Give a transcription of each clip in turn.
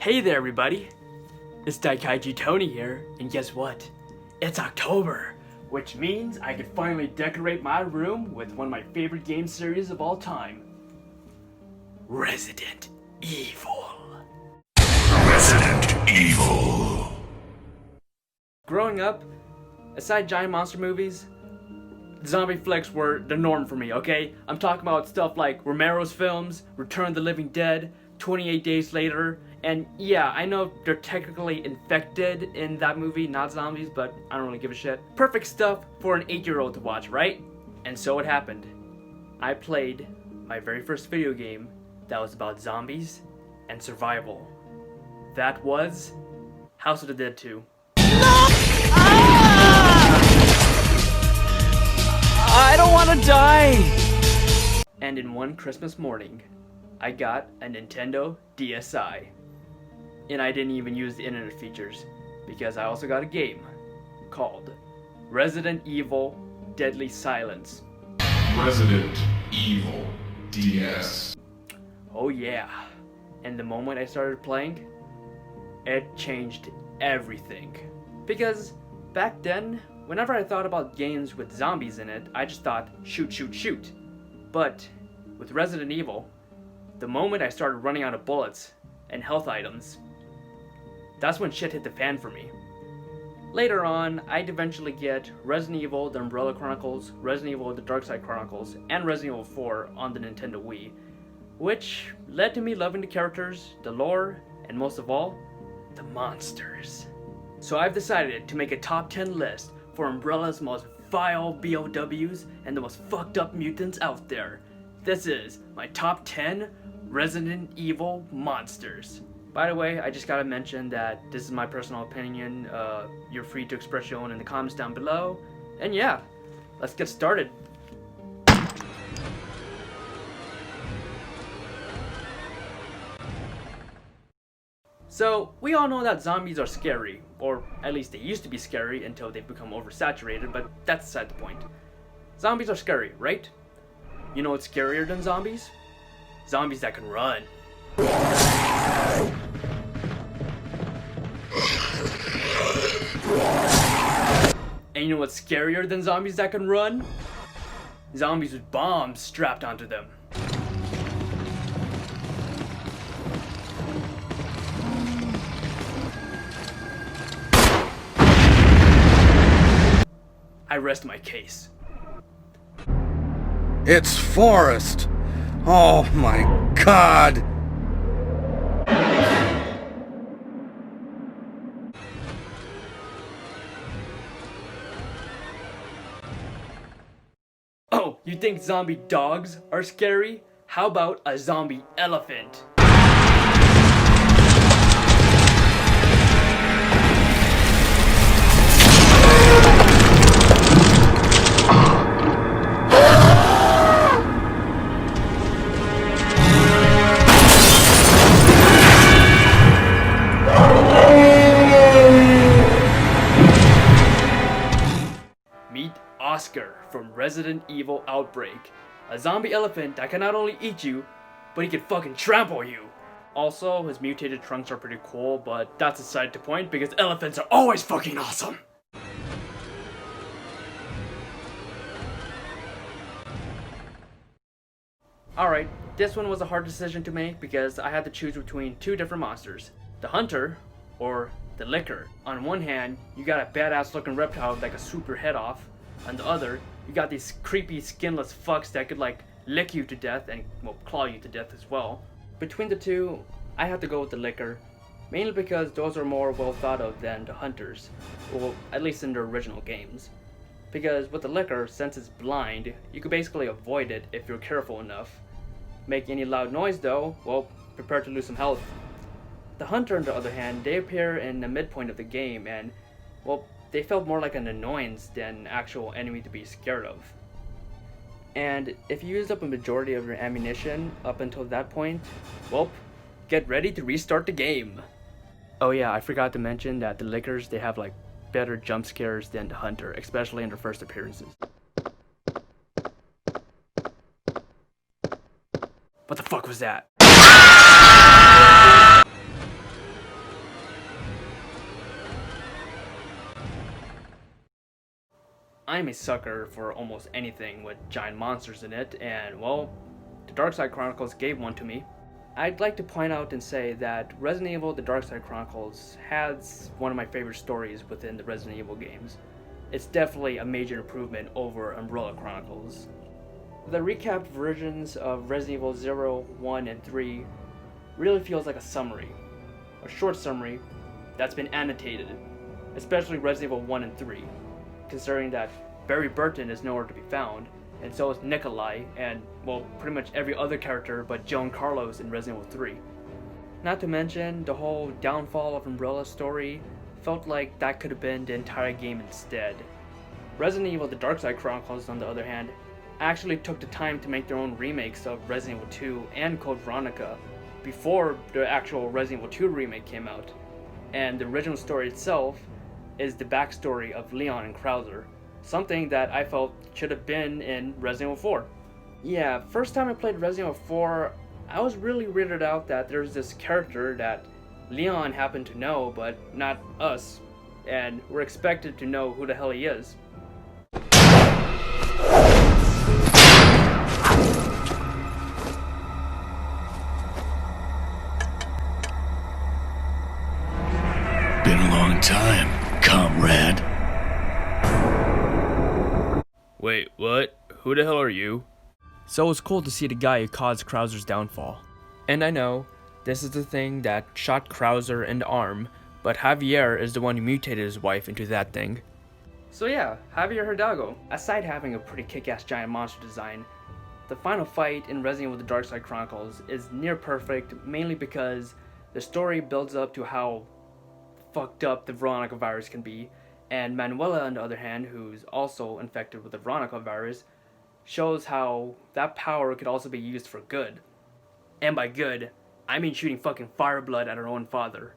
Hey there everybody, it's DaikaijuTony here, and guess what? It's October, which means I can finally decorate my room with one of my favorite game series of all time, Resident Evil. Resident Evil. Growing up, aside giant monster movies, zombie flicks were the norm for me, okay? I'm talking about stuff like Romero's films, Return of the Living Dead, 28 Days Later, and yeah, I know they're technically infected in that movie, not zombies, but I don't really give a shit. Perfect stuff for an 8-year-old to watch, right? And so it happened. I played my very first video game that was about zombies and survival. That was House of the Dead 2. I don't want to die! And in one Christmas morning, I got a Nintendo DSi. And I didn't even use the internet features, because I also got a game called Resident Evil Deadly Silence. Resident Evil DS. Oh yeah. And the moment I started playing, it changed everything. Because back then, whenever I thought about games with zombies in it, I just thought, shoot, shoot, shoot. But with Resident Evil, the moment I started running out of bullets and health items, that's when shit hit the fan for me. Later on, I'd eventually get Resident Evil The Umbrella Chronicles, Resident Evil The Dark Side Chronicles, and Resident Evil 4 on the Nintendo Wii, which led to me loving the characters, the lore, and most of all, the monsters. So I've decided to make a top 10 list for Umbrella's most vile BOWs and the most fucked up mutants out there. This is my top 10 Resident Evil monsters. By the way, I just gotta mention that this is my personal opinion. You're free to express your own in the comments down below. And yeah, let's get started. So, we all know that zombies are scary, or at least they used to be scary until they become oversaturated, but that's beside the point. Zombies are scary, right? You know what's scarier than zombies? Zombies that can run. And you know what's scarier than zombies that can run? Zombies with bombs strapped onto them. I rest my case. It's Forrest! Oh my god! Oh, you think zombie dogs are scary? How about a zombie elephant? Meet Oscar from Resident Evil Outbreak, a zombie elephant that can not only eat you, but he can fucking trample you. Also, his mutated trunks are pretty cool, but that's aside the point because elephants are always fucking awesome. Alright, this one was a hard decision to make because I had to choose between two different monsters. The Hunter, or the Licker. On one hand, you got a badass looking reptile that could swoop your head off. On the other, you got these creepy skinless fucks that could like lick you to death and well, claw you to death as well. Between the two, I had to go with the Licker, mainly because those are more well thought of than the Hunters, well at least in their original games. Because with the Licker, since it's blind, you could basically avoid it if you're careful enough. Make any loud noise though, well, prepare to lose some health. The Hunter on the other hand, they appear in the midpoint of the game and, well, they felt more like an annoyance than an actual enemy to be scared of. And if you used up a majority of your ammunition up until that point, well, get ready to restart the game. Oh yeah, I forgot to mention that the Lickers, they have like better jump scares than the Hunter, especially in their first appearances. What the fuck was that? I'm a sucker for almost anything with giant monsters in it, and well, the Darkside Chronicles gave one to me. I'd like to point out and say that Resident Evil The Darkside Chronicles has one of my favorite stories within the Resident Evil games. It's definitely a major improvement over Umbrella Chronicles. The recapped versions of Resident Evil 0, 1, and 3 really feels like a summary. A short summary that's been annotated, especially Resident Evil 1 and 3, considering that Barry Burton is nowhere to be found, and so is Nikolai, and, well, pretty much every other character but Joan Carlos in Resident Evil 3. Not to mention, the whole downfall of Umbrella story felt like that could have been the entire game instead. Resident Evil The Darkside Chronicles, on the other hand, actually took the time to make their own remakes of Resident Evil 2 and Code Veronica before the actual Resident Evil 2 remake came out, and the original story itself is the backstory of Leon and Krauser, something that I felt should have been in Resident Evil 4. Yeah, first time I played Resident Evil 4, I was really weirded out that there's this character that Leon happened to know, but not us, and we're expected to know who the hell he is. Been a long time, comrade. Wait, what? Who the hell are you? So it was cool to see the guy who caused Krauser's downfall. And I know, this is the thing that shot Krauser in the arm, but Javier is the one who mutated his wife into that thing. So yeah, Javier Hidalgo. Aside having a pretty kick-ass giant monster design, the final fight in Resident Evil The Darkside Chronicles is near perfect, mainly because the story builds up to how fucked up the Veronica virus can be, and Manuela, on the other hand, who's also infected with the Veronica virus, shows how that power could also be used for good. And by good, I mean shooting fucking fire blood at her own father.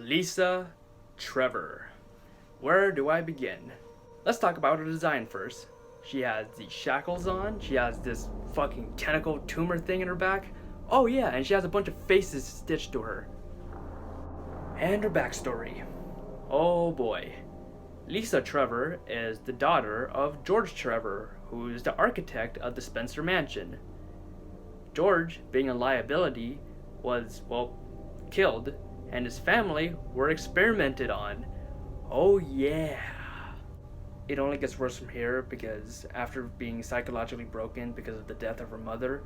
Lisa Trevor. Where do I begin? Let's talk about her design first. She has these shackles on, she has this fucking tentacle tumor thing in her back. Oh yeah, and she has a bunch of faces stitched to her. And her backstory. Oh boy. Lisa Trevor is the daughter of George Trevor, who is the architect of the Spencer Mansion. George, being a liability, was, well, killed, and his family were experimented on. Oh yeah. It only gets worse from here because after being psychologically broken because of the death of her mother,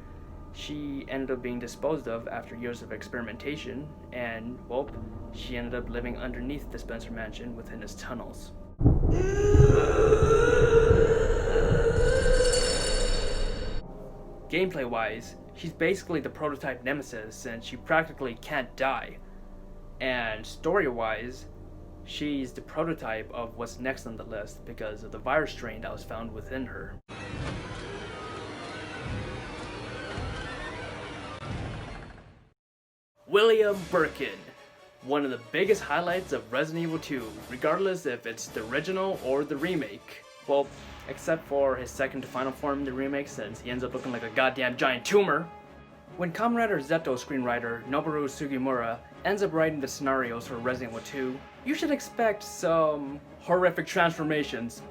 she ended up being disposed of after years of experimentation, and, well, she ended up living underneath the Spencer Mansion within its tunnels. Gameplay-wise, she's basically the prototype Nemesis since she practically can't die. And story-wise, she's the prototype of what's next on the list because of the virus strain that was found within her. William Birkin, one of the biggest highlights of Resident Evil 2, regardless if it's the original or the remake. Well, except for his second to final form in the remake since he ends up looking like a goddamn giant tumor. When Kamen Rider Zeto screenwriter Noboru Sugimura ends up writing the scenarios for Resident Evil 2, you should expect some horrific transformations.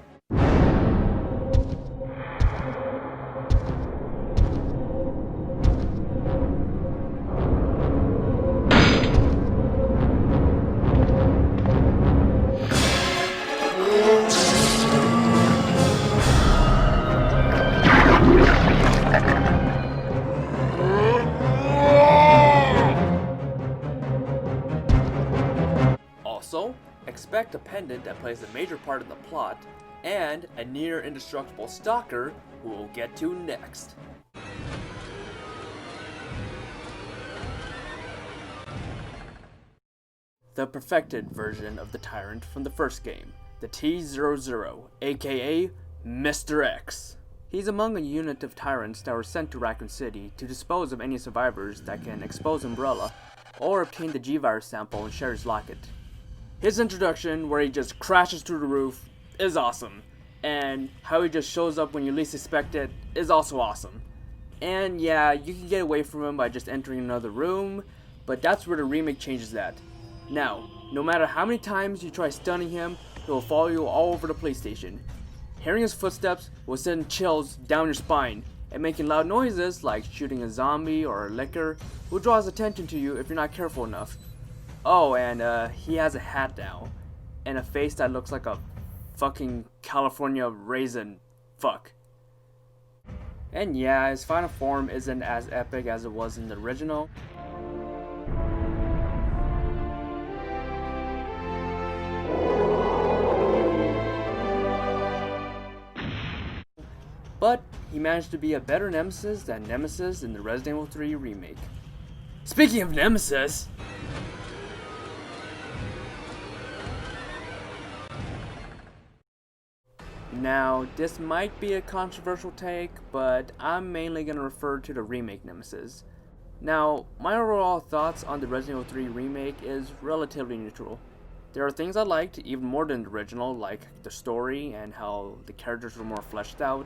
Also, expect a pendant that plays a major part in the plot, and a near indestructible stalker who we'll get to next. The perfected version of the Tyrant from the first game, the T-00, aka Mr. X. He's among a unit of tyrants that were sent to Raccoon City to dispose of any survivors that can expose Umbrella, or obtain the G-Virus sample and share his locket. His introduction, where he just crashes through the roof, is awesome, and how he just shows up when you least expect it is also awesome. And yeah, you can get away from him by just entering another room, but that's where the remake changes that. Now, no matter how many times you try stunning him, he will follow you all over the police station. Hearing his footsteps will send chills down your spine, and making loud noises like shooting a zombie or a licker will draw his attention to you if you're not careful enough. Oh, and he has a hat now, and a face that looks like a fucking California raisin. Fuck. And yeah, his final form isn't as epic as it was in the original. But he managed to be a better Nemesis than Nemesis in the Resident Evil 3 remake. Speaking of Nemesis, now this might be a controversial take, but I'm mainly going to refer to the remake Nemesis. Now, my overall thoughts on the Resident Evil 3 remake is relatively neutral. There are things I liked even more than the original, like the story and how the characters were more fleshed out.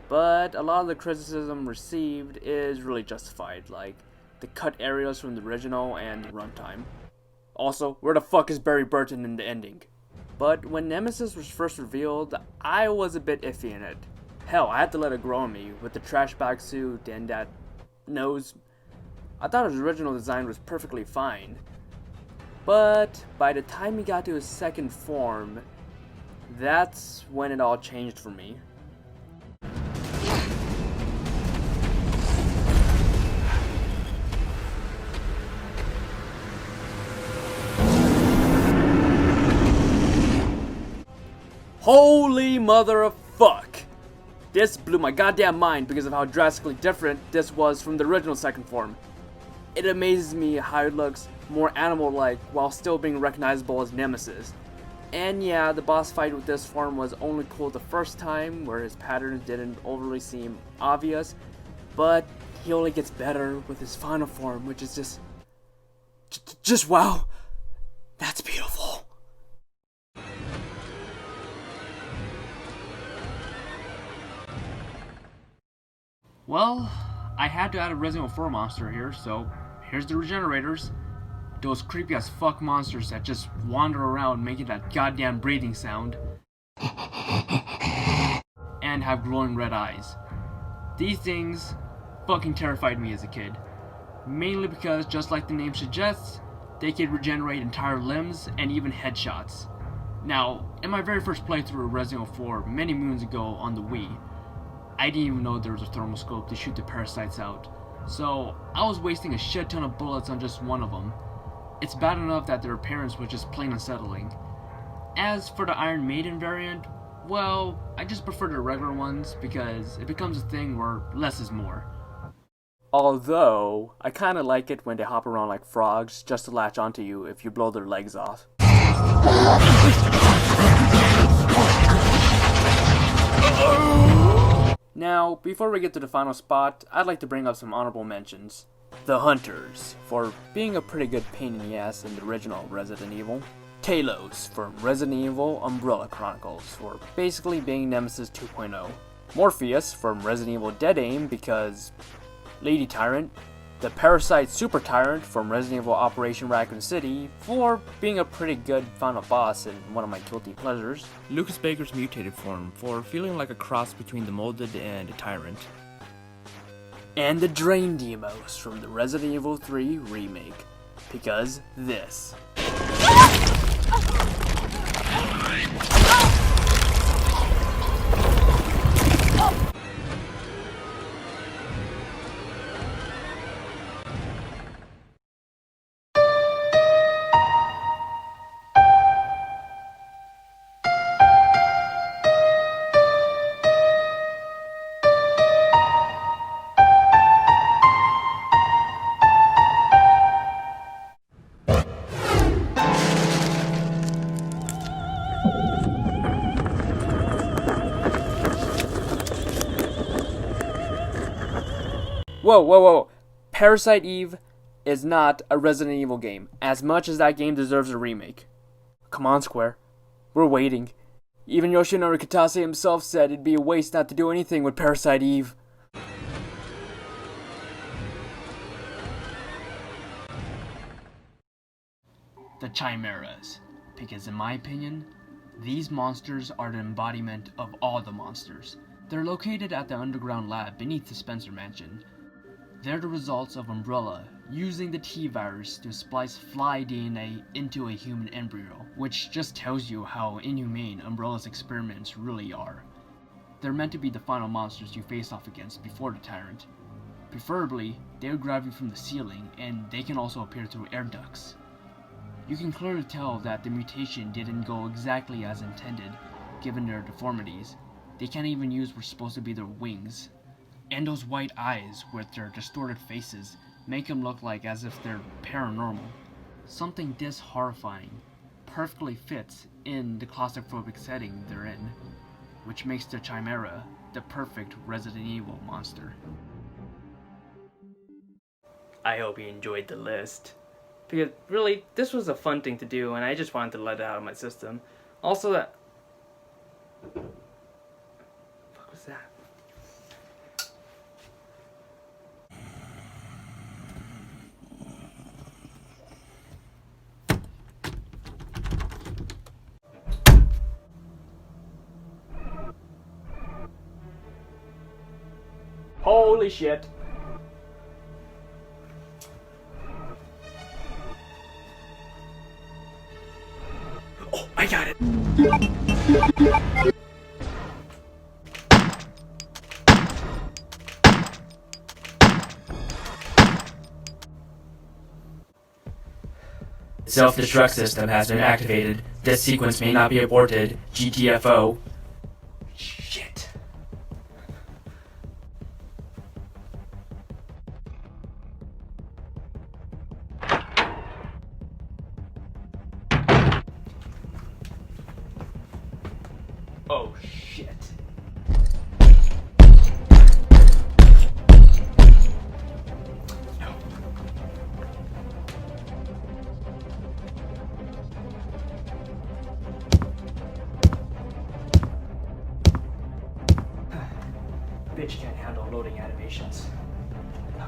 But a lot of the criticism received is really justified, like the cut areas from the original and the runtime. Also, where the fuck is Barry Burton in the ending? But when Nemesis was first revealed, I was a bit iffy in it. Hell, I had to let it grow on me with the trash bag suit and that nose. I thought his original design was perfectly fine. But by the time he got to his second form, that's when it all changed for me. Holy mother of fuck! This blew my goddamn mind because of how drastically different this was from the original second form. It amazes me how it looks more animal-like while still being recognizable as Nemesis. And yeah, the boss fight with this form was only cool the first time, where his patterns didn't overly seem obvious, but he only gets better with his final form, which is just wow. That's beautiful. Well, I had to add a Resident Evil 4 monster here, so here's the Regenerators. Those creepy as fuck monsters that just wander around making that goddamn breathing sound. And have glowing red eyes. These things fucking terrified me as a kid. Mainly because, just like the name suggests, they could regenerate entire limbs and even headshots. Now, in my very first playthrough of Resident Evil 4 many moons ago on the Wii, I didn't even know there was a thermal scope to shoot the parasites out, so I was wasting a shit ton of bullets on just one of them. It's bad enough that their appearance was just plain unsettling. As for the Iron Maiden variant, well, I just prefer the regular ones because it becomes a thing where less is more. Although, I kinda like it when they hop around like frogs just to latch onto you if you blow their legs off. Now, before we get to the final spot, I'd like to bring up some honorable mentions. The Hunters, for being a pretty good pain in the ass in the original Resident Evil. Talos, from Resident Evil Umbrella Chronicles, for basically being Nemesis 2.0. Morpheus, from Resident Evil Dead Aim, because Lady Tyrant. The Parasite Super Tyrant, from Resident Evil Operation Raccoon City, for being a pretty good final boss and one of my guilty pleasures. Lucas Baker's mutated form, for feeling like a cross between the Molded and a Tyrant. And the Drain Demos from the Resident Evil 3 remake, because this. Whoa. Parasite Eve, is not a Resident Evil game, as much as that game deserves a remake. Come on, Square. We're waiting. Even Yoshinori Kitase himself said it'd be a waste not to do anything with Parasite Eve. The Chimeras, because in my opinion, these monsters are the embodiment of all the monsters. They're located at the underground lab beneath the Spencer Mansion. They're the results of Umbrella using the T-virus to splice fly DNA into a human embryo, which just tells you how inhumane Umbrella's experiments really are. They're meant to be the final monsters you face off against before the Tyrant. Preferably, they'll grab you from the ceiling, and they can also appear through air ducts. You can clearly tell that the mutation didn't go exactly as intended, given their deformities. They can't even use what's supposed to be their wings. And those white eyes with their distorted faces make them look like as if they're paranormal. Something this horrifying perfectly fits in the claustrophobic setting they're in, which makes the Chimera the perfect Resident Evil monster. I hope you enjoyed the list. Because really, this was a fun thing to do, and I just wanted to let it out of my system. Also, that... What was that? Holy shit. Oh, I got it. Self-destruct system has been activated. This sequence may not be aborted. GTFO. Shit. Oh shit. No. Bitch can't handle loading animations. Okay.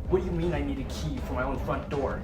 What do you mean I need a key for my own front door?